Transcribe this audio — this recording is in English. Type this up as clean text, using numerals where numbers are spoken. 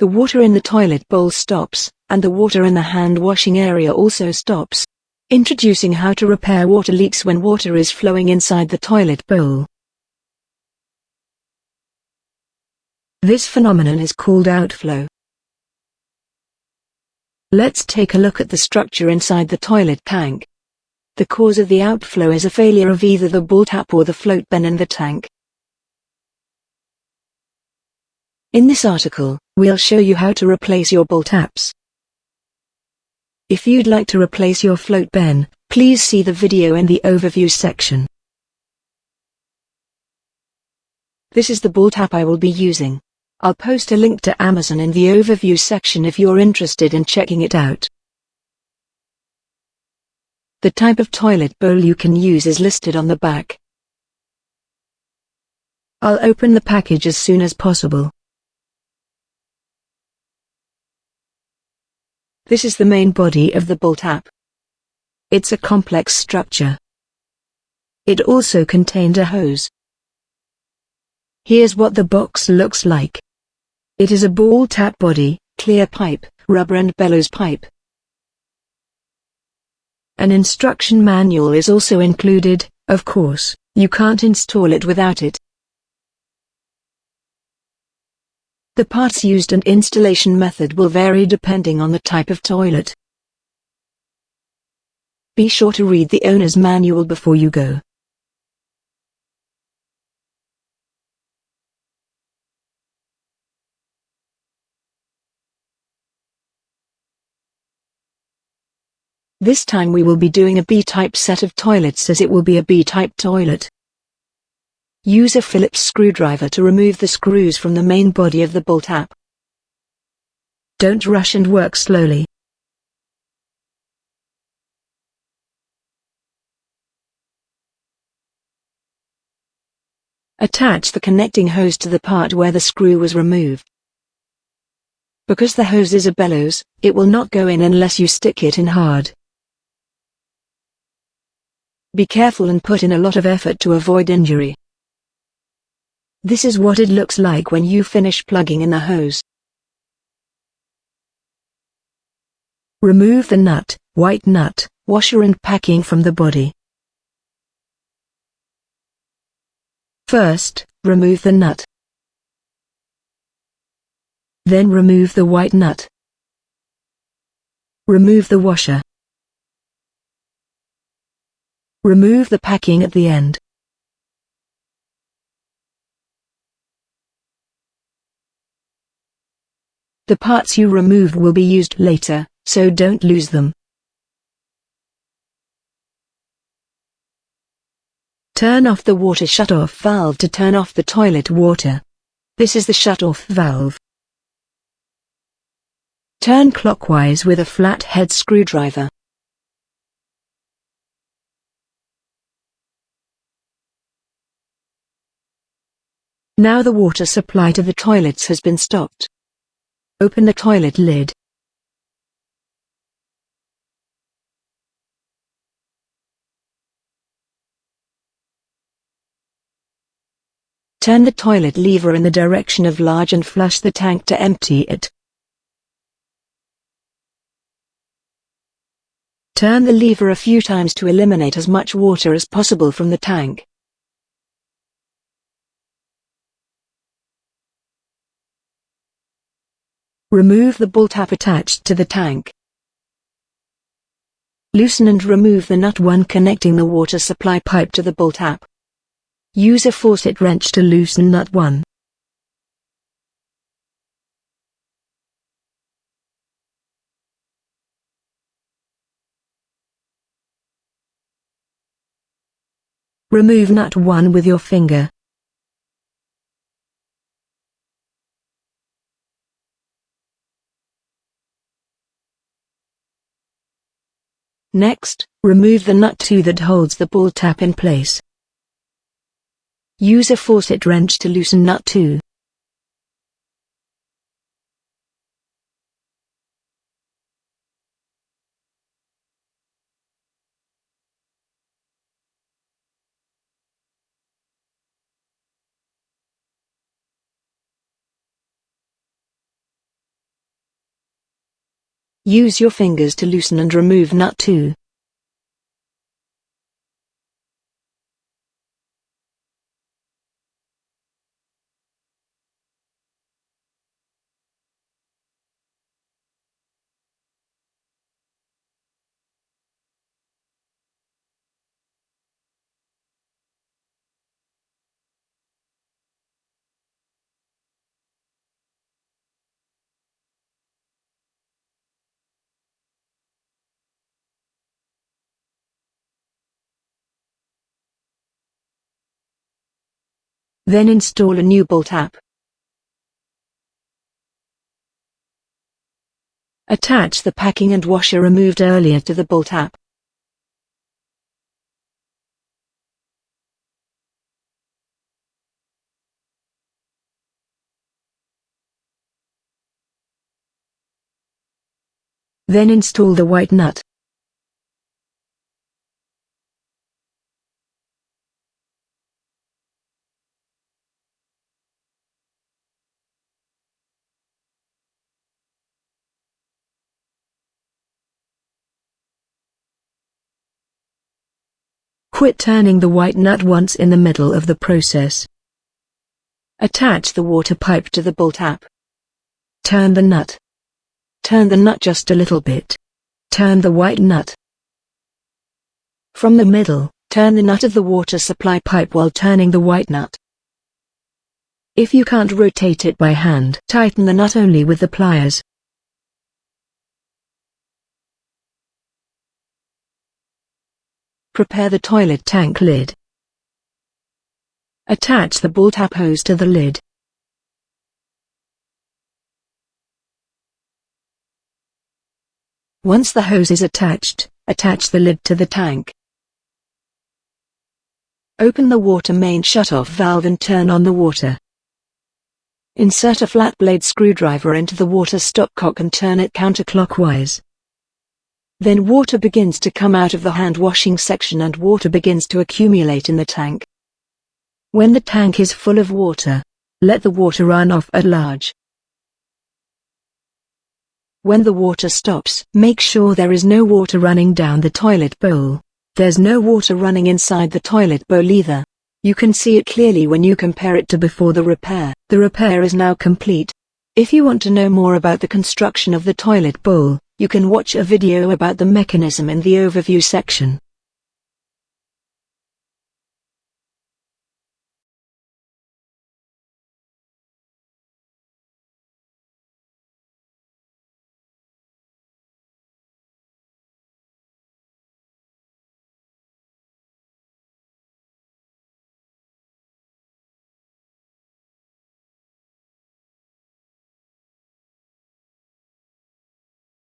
The water in the toilet bowl stops, and the water in the hand washing area also stops. Introducing how to repair water leaks when water is flowing inside the toilet bowl. This phenomenon is called outflow. Let's take a look at the structure inside the toilet tank. The cause of the outflow is a failure of either the ball tap or the float pen in the tank. In this article, we'll show you how to replace your ball taps. If you'd like to replace your float pen, please see the video in the overview section. This is the ball tap I will be using. I'll post a link to Amazon in the overview section if you're interested in checking it out. The type of toilet bowl you can use is listed on the back. I'll open the package as soon as possible. This is the main body of the ball tap. It's a complex structure. It also contained a hose. Here's what the box looks like. It is a ball tap body, clear pipe, rubber and bellows pipe. An instruction manual is also included. Of course, you can't install it without it. The parts used and installation method will vary depending on the type of toilet. Be sure to read the owner's manual before you go. This time we will be doing a B-type set of toilets as it will be a B-type toilet. Use a Phillips screwdriver to remove the screws from the main body of the ball tap. Don't rush and work slowly. Attach the connecting hose to the part where the screw was removed. Because the hose is a bellows, it will not go in unless you stick it in hard. Be careful and put in a lot of effort to avoid injury. This is what it looks like when you finish plugging in the hose. Remove the nut, white nut, washer and packing from the body. First, remove the nut. Then remove the white nut. Remove the washer. Remove the packing at the end. The parts you removed will be used later, so don't lose them. Turn off the water shut-off valve to turn off the toilet water. This is the shut-off valve. Turn clockwise with a flathead screwdriver. Now the water supply to the toilets has been stopped. Open the toilet lid. Turn the toilet lever in the direction of large and flush the tank to empty it. Turn the lever a few times to eliminate as much water as possible from the tank. Remove the ball tap attached to the tank. Loosen and remove the nut one connecting the water supply pipe to the ball tap. Use a faucet wrench to loosen nut 1. Remove nut 1 with your finger. Next, remove the nut 2 that holds the ball tap in place. Use a faucet wrench to loosen nut 2. Use your fingers to loosen and remove nut 2. Then install a new bolt tap. Attach the packing and washer removed earlier to the bolt tap. Then install the white nut. Quit turning the white nut once in the middle of the process. Attach the water pipe to the bolt tap. Turn the nut. Turn the nut just a little bit. Turn the white nut. From the middle, turn the nut of the water supply pipe while turning the white nut. If you can't rotate it by hand, tighten the nut only with the pliers. Prepare the toilet tank lid. Attach the bolt tap hose to the lid. Once the hose is attached, attach the lid to the tank. Open the water main shutoff valve and turn on the water. Insert a flat blade screwdriver into the water stopcock and turn it counterclockwise. Then water begins to come out of the hand washing section and water begins to accumulate in the tank. When the tank is full of water, let the water run off at large. When the water stops, make sure there is no water running down the toilet bowl. There's no water running inside the toilet bowl either. You can see it clearly when you compare it to before the repair. The repair is now complete. If you want to know more about the construction of the toilet bowl, you can watch a video about the mechanism in the overview section.